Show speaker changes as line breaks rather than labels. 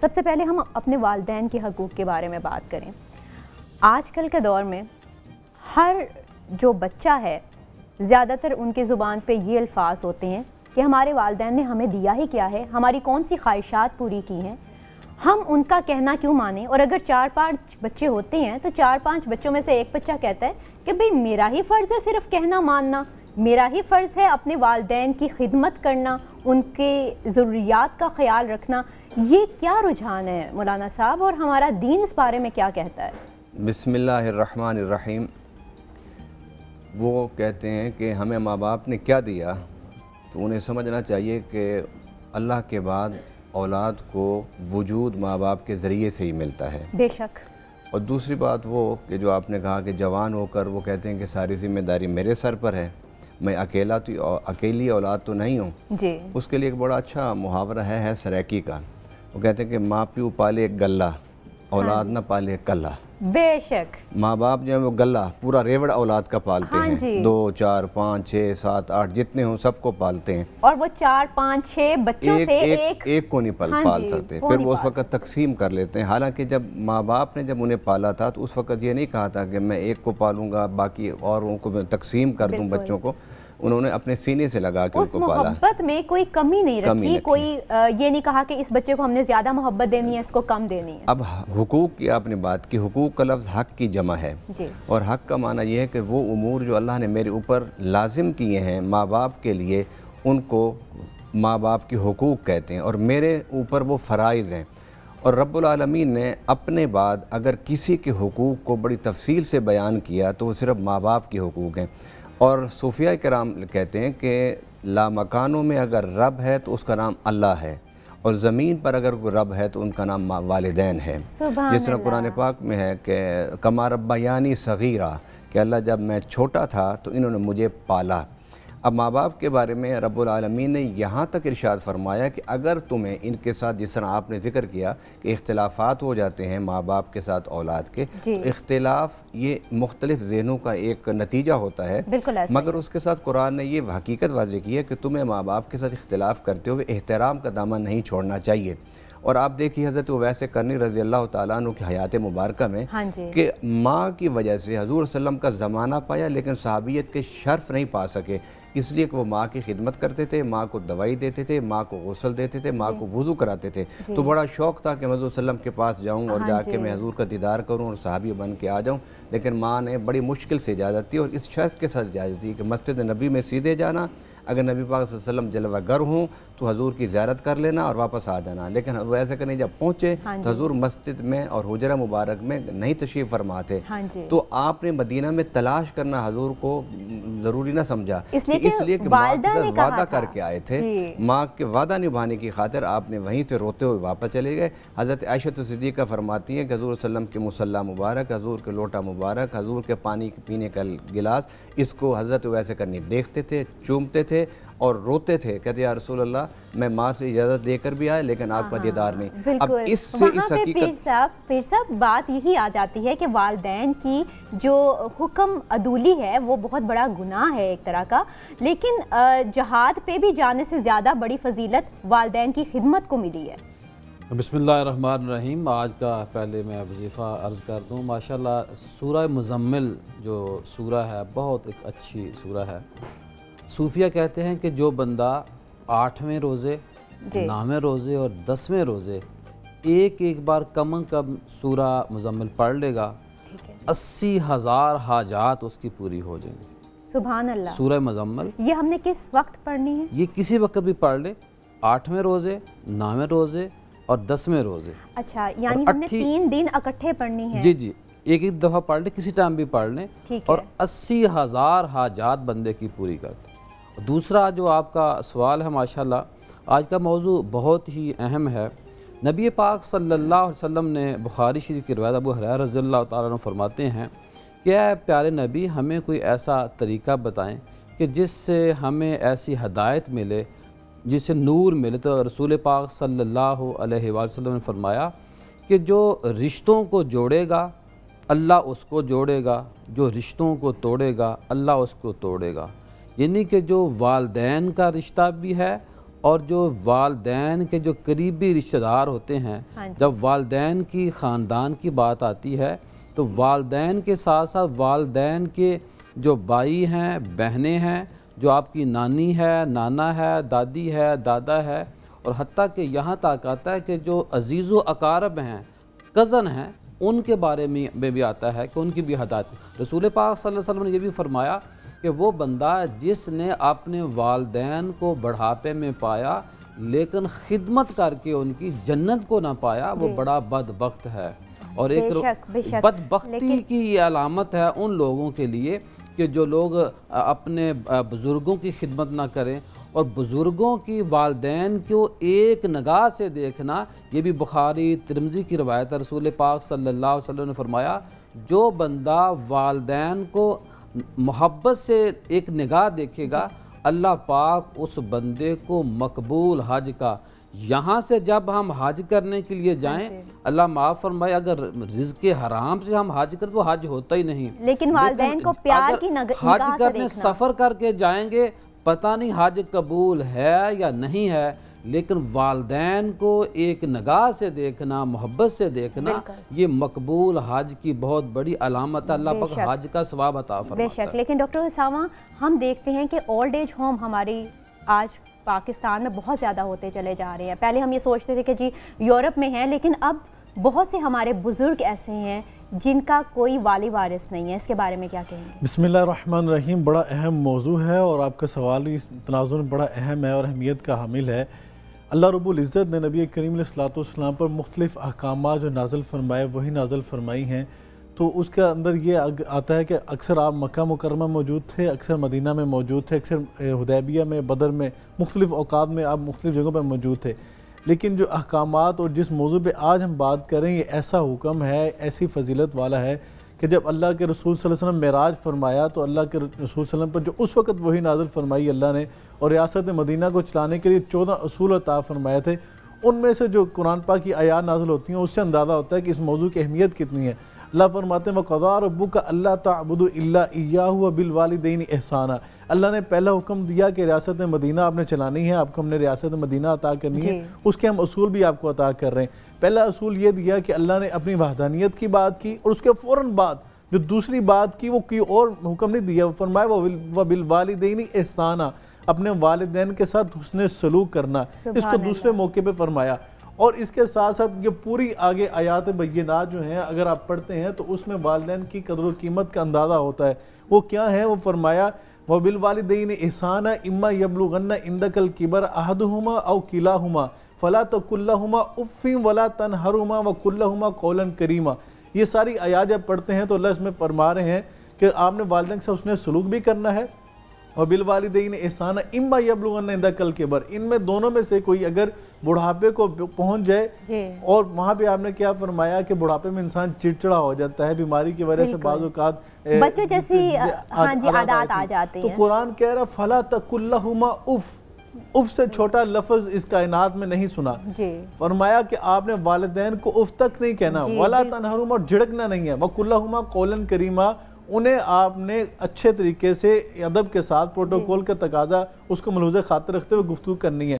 سب سے پہلے ہم اپنے والدین کے حقوق کے بارے میں بات کریں۔ آج کل کے دور میں ہر جو بچہ ہے زیادہ تر ان کی زبان پہ یہ الفاظ ہوتے ہیں کہ ہمارے والدین نے ہمیں دیا ہی کیا ہے، ہماری کون سی خواہشات پوری کی ہیں، ہم ان کا کہنا کیوں مانیں۔ اور اگر 4-5 بچے ہوتے ہیں تو 4-5 بچوں میں سے ایک بچہ کہتا ہے کہ بھئی میرا ہی فرض ہے صرف کہنا ماننا، میرا ہی فرض ہے اپنے والدین کی خدمت کرنا، ان کے ضروریات کا خیال رکھنا۔ یہ کیا رجحان ہے مولانا صاحب، اور ہمارا دین اس بارے میں کیا کہتا ہے؟
بسم اللہ الرحمن الرحیم۔ وہ کہتے ہیں کہ ہمیں ماں باپ نے کیا دیا، تو انہیں سمجھنا چاہیے کہ اللہ کے بعد اولاد کو وجود ماں باپ کے ذریعے سے ہی ملتا ہے۔
بے شک۔
اور دوسری بات وہ کہ جو آپ نے کہا کہ جوان ہو کر وہ کہتے ہیں کہ ساری ذمہ داری میرے سر پر ہے، میں اکیلی اولاد تو نہیں ہوں۔
جی۔
اس کے لیے ایک بڑا اچھا محاورہ ہے سریکی کا۔ وہ کہتے ہیں کہ ماں پیو پالے ایک گلہ، اولاد نہ پالے ایک کلہ۔
بے شک۔
ماں باپ جو ہے وہ گلہ پورا ریوڑ اولاد کا پالتے ہیں، 2 4 5 6 7 8 جتنے ہوں سب کو پالتے ہیں،
اور وہ 4-5-6 بچوں سے
ایک کو نہیں پال سکتے، پھر وہ اس وقت تقسیم کر لیتے ہیں۔ حالانکہ جب ماں باپ نے جب انہیں پالا تھا تو اس وقت یہ نہیں کہا تھا کہ میں ایک کو پالوں گا باقی اوروں کو میں تقسیم کر دوں بچوں کو، انہوں نے اپنے سینے سے لگا کے ان کو پالا۔
اس محبت میں کوئی کمی نہیں رکھی، کوئی یہ نہیں کہا کہ اس بچے کو ہم نے زیادہ محبت دینی ہے، اس کو کم دینی ہے۔
اب حقوق کی آپ نے بات کی، حقوق کا لفظ حق کی جمع ہے، اور حق کا معنی یہ ہے کہ وہ امور جو اللہ نے میرے اوپر لازم کیے ہیں ماں باپ کے لیے، ان کو ماں باپ کے حقوق کہتے ہیں، اور میرے اوپر وہ فرائض ہیں۔ اور رب العالمین نے اپنے بعد اگر کسی کے حقوق کو بڑی تفصیل سے بیان کیا تو وہ صرف ماں باپ کے حقوق ہیں۔ اور صوفیاء کرام کہتے ہیں کہ لامکانوں میں اگر رب ہے تو اس کا نام اللہ ہے، اور زمین پر اگر کوئی رب ہے تو ان کا نام والدین ہے۔ جس طرح قرآن پاک میں ہے کہ کما ربیانی صغیرہ، کہ اللہ جب میں چھوٹا تھا تو انہوں نے مجھے پالا۔ اب ماں باپ کے بارے میں رب العالمین نے یہاں تک ارشاد فرمایا کہ اگر تمہیں ان کے ساتھ، جس طرح آپ نے ذکر کیا کہ اختلافات ہو جاتے ہیں ماں باپ کے ساتھ اولاد کے، تو اختلاف یہ مختلف ذہنوں کا ایک نتیجہ ہوتا ہے، مگر اس کے ساتھ قرآن نے یہ حقیقت واضح کی ہے کہ تمہیں ماں باپ کے ساتھ اختلاف کرتے ہوئے احترام کا دامن نہیں چھوڑنا چاہیے۔ اور آپ دیکھیے حضرت اویس قرنی رضی اللہ تعالیٰ عنہ کی حیات مبارکہ میں کہ ماں کی وجہ سے حضور صلی اللہ علیہ وسلم کا زمانہ پایا لیکن صحابیت کے شرف نہیں پا سکے، اس لیے کہ وہ ماں کی خدمت کرتے تھے، ماں کو دوائی دیتے تھے، ماں کو غسل دیتے تھے، ماں کو وضو کراتے تھے۔ تو بڑا شوق تھا کہ میں حضور صلی اللہ علیہ وسلم کے پاس جاؤں اور جا کے میں حضور کا دیدار کروں اور صحابی بن کے آ جاؤں، لیکن ماں نے بڑی مشکل سے اجازت دی، اور اس شرط کے ساتھ اجازت دی کہ مسجد نبی میں سیدھے جانا، اگر نبی پاک صلی اللہ علیہ وسلم جلوہ گر ہوں تو حضور کی زیارت کر لینا اور واپس آ جانا۔ لیکن وہ ایسے کرنے جب پہنچے تو حضور مسجد میں اور حجرہ مبارک میں نہیں تشریف فرما تھے، تو آپ نے مدینہ میں تلاش کرنا حضور کو ضروری نہ سمجھا، اس لیے کہ ماں کے ساتھ وعدہ کر کے آئے تھے، ماں کے وعدہ نبھانے کی خاطر آپ نے وہیں سے روتے ہوئے واپس چلے گئے۔ حضرت عائشہ صدیقہ فرماتی ہیں کہ حضور صلی اللہ علیہ وسلم کے مصلی مبارک، حضور کے لوٹا مبارک، حضور کے پانی پینے کا گلاس، اس کو حضرت ویسے کرنی دیکھتے تھے، چومتے تھے اور روتے تھے، کہتے یا رسول اللہ میں ماں سے اجازت دے کر بھی آئے لیکن آپ کا دیدار نہیں۔ اب اس سے اس حقیقت
پیر صاحب بات یہی آ جاتی ہے کہ والدین کی جو حکم عدولی ہے وہ بہت بڑا گناہ ہے ایک طرح کا، لیکن جہاد پہ بھی جانے سے زیادہ بڑی فضیلت والدین کی خدمت کو ملی ہے۔
بسم اللہ الرحمن الرحیم۔ آج کا پہلے میں وظیفہ عرض کر دوں، ماشاءاللہ سورہ مزمل جو سورہ ہے بہت ایک اچھی سورہ ہے۔ صوفیہ کہتے ہیں کہ جو بندہ 8ویں روزے، 9ویں روزے اور 10ویں روزے ایک بار کم از کم سورہ مزمل پڑھ لے گا، 80,000 حاجات اس کی پوری ہو جائیں گی۔
سبحان اللہ۔
سورہ مزمل
یہ ہم نے کس وقت پڑھنی ہے؟
یہ کسی وقت بھی پڑھ لے، 8ویں روزے، 9ویں روزے اور 10ویں روزے۔
اچھا، یعنی ہم نے 3 دن اکٹھے پڑھنی ہے؟
جی ایک دفعہ پڑھ لے، کسی ٹائم بھی پڑھ لیں، اور 80,000 حاجات بندے کی پوری کرتے۔ دوسرا جو آپ کا سوال ہے، ماشاءاللہ آج کا موضوع بہت ہی اہم ہے۔ نبی پاک صلی اللہ علیہ وسلم نے بخاری شریف کی روایت ابو ہریرہ رضی اللہ تعالیٰ عنہ فرماتے ہیں کہ اے پیارے نبی ہمیں کوئی ایسا طریقہ بتائیں کہ جس سے ہمیں ایسی ہدایت ملے، جس سے نور ملے۔ تو رسول پاک صلی اللہ علیہ وسلم نے فرمایا کہ جو رشتوں کو جوڑے گا اللہ اس کو جوڑے گا، جو رشتوں کو توڑے گا اللہ اس کو توڑے گا۔ یعنی کہ جو والدین کا رشتہ بھی ہے اور جو والدین کے جو قریبی رشتہ دار ہوتے ہیں، جب والدین کی خاندان کی بات آتی ہے تو والدین کے ساتھ ساتھ والدین کے جو بھائی ہیں، بہنیں ہیں، جو آپ کی نانی ہے، نانا ہے، دادی ہے، دادا ہے، اور حتیٰ کہ یہاں تک آتا ہے کہ جو عزیز و اقارب ہیں، کزن ہیں، ان کے بارے میں بھی آتا ہے کہ ان کی بھی ہدایت۔ رسول پاک صلی اللہ علیہ وسلم نے یہ بھی فرمایا کہ وہ بندہ جس نے اپنے والدین کو بڑھاپے میں پایا لیکن خدمت کر کے ان کی جنت کو نہ پایا، وہ بڑا بدبخت ہے۔ اور ایک بدبختی کی یہ علامت ہے ان لوگوں کے لیے کہ جو لوگ اپنے بزرگوں کی خدمت نہ کریں، اور بزرگوں کی والدین کو ایک نگاہ سے دیکھنا، یہ بھی بخاری ترمذی کی روایت ہے۔ رسول پاک صلی اللہ علیہ وسلم نے فرمایا جو بندہ والدین کو محبت سے ایک نگاہ دیکھے گا، اللہ پاک اس بندے کو مقبول حج کا، یہاں سے جب ہم حج کرنے کے لیے جائیں، اللہ معاف فرمائے اگر رزق حرام سے ہم حج کریں تو حج ہوتا ہی نہیں،
لیکن والدین کو پیار کی نگاہ سے
حج کرنے سفر کر کے جائیں گے، پتہ نہیں حج قبول ہے یا نہیں ہے، لیکن والدین کو ایک نگاہ سے دیکھنا، محبت سے دیکھنا، یہ مقبول حج کی بہت بڑی علامت ہے۔ اللہ پاک حج کا ثواب عطا فرماتا ہے۔
بے شک، لیکن ڈاکٹر اسامہ ہم دیکھتے ہیں کہ اولڈ ایج ہوم ہماری آج پاکستان میں بہت زیادہ ہوتے چلے جا رہے ہیں۔ پہلے ہم یہ سوچتے تھے کہ جی یورپ میں ہیں، لیکن اب بہت سے ہمارے بزرگ ایسے ہیں جن کا کوئی والی وارث نہیں ہے، اس کے بارے میں کیا کہیں گے؟
بسم اللہ الرحمن الرحیم، بڑا اہم موضوع ہے اور آپ کا سوال بھی اس تناظر میں بڑا اہم ہے اور اہمیت کا حامل ہے۔ اللہ رب العزت نے نبی کریم علیہ السلام پر مختلف احکامات جو نازل فرمائے وہی نازل فرمائی ہیں، تو اس کے اندر یہ آتا ہے کہ اکثر آپ مکہ مکرمہ موجود تھے، اکثر مدینہ میں موجود تھے، اکثر حدیبیہ میں، بدر میں، مختلف اوقات میں آپ مختلف جگہوں پر موجود تھے، لیکن جو احکامات اور جس موضوع پہ آج ہم بات کریں یہ ایسا حکم ہے، ایسی فضیلت والا ہے کہ جب اللہ کے رسول صلی اللہ علیہ وسلم معراج فرمایا تو اللہ کے رسول صلی اللہ علیہ وسلم پر جو اس وقت وہی نازل فرمائی اللہ نے اور ریاست مدینہ کو چلانے کے لیے 14 اصول عطا فرمائے تھے، ان میں سے جو قرآن پاک کی آیات نازل ہوتی ہیں اس سے اندازہ ہوتا ہے کہ اس موضوع کی اہمیت کتنی ہے۔ اللہ فرماتے ہیں وَقَضَىٰ رَبُّكَ أَلَّا تَعْبُدُوا إِلَّا إِيَّاهُ وَبِالْوَالِدَيْنِ إِحْسَانًا۔ اللہ نے پہلا حکم دیا کہ ریاست مدینہ آپ نے چلانی ہے، آپ کو ہم نے ریاست مدینہ عطا کرنی ہے، اس کے ہم اصول بھی آپ کو عطا کر رہے ہیں۔ پہلا اصول یہ دیا کہ اللہ نے اپنی وحدانیت کی بات کی اور اس کے فوراً بعد جو دوسری بات کی وہ کوئی اور حکم نہیں دیا، وہ فرمایا وَبِالْوَالِدَيْنِ إِحْسَانًا، اپنے والدین کے ساتھ حسن سلوک کرنا، اس کو دوسرے موقع پہ فرمایا۔ اور اس کے ساتھ ساتھ یہ پوری آگے آیات بینات جو ہیں اگر آپ پڑھتے ہیں تو اس میں والدین کی قدر و قیمت کا اندازہ ہوتا ہے۔ وہ کیا ہے؟ وہ فرمایا وَبِالْوَالِدَيْنِ إِحْسَانًا إِمَّا يَبْلُغَنَّ عِندَكَ الْكِبَرَ أَحَدُهُمَا أَوْ كِلَاهُمَا فَلَا تَقُل لَّهُمَا أُفٍّ وَلَا تَنْهَرْهُمَا وَقُل لَّهُمَا قَوْلًا كَرِيمًا۔ یہ ساری آیات جب پڑھتے ہیں تو اللہ اس میں فرما رہے ہیں کہ آپ نے والدین سے اس نے سلوک بھی کرنا ہے، وَبِالْوَالِدَيْنِ إِحْسَانًا إِمَّا يَبْلُغَنَّ عِندَكَ الْكِبَرَ، ان میں دونوں میں سے کوئی اگر بڑھاپے کو پہنچ جائے، اور وہاں پہ آپ نے کیا فرمایا کہ بڑھاپے میں انسان چڑچڑا ہو جاتا ہے، بیماری کی وجہ سے بعض اوقات
بچوں جیسی عادات آ جاتی ہیں،
تو قرآن کہہ رہا فَلَا تَقُل لَّهُمَا اف، اف سے چھوٹا لفظ اس کائنات میں نہیں سنا۔ فرمایا کہ آپ نے والدین کو اف تک نہیں کہنا، وَلَا تَنْهَرْهُمَا، اور جھڑکنا نہیں ہے، وَقُل لَّهُمَا قَوْلًا كَرِيمًا، انہیں آپ نے اچھے طریقے سے ادب کے ساتھ پروٹوکول کا تقاضا اس کو ملحوظ خاطر رکھتے ہوئے گفتگو کرنی ہے۔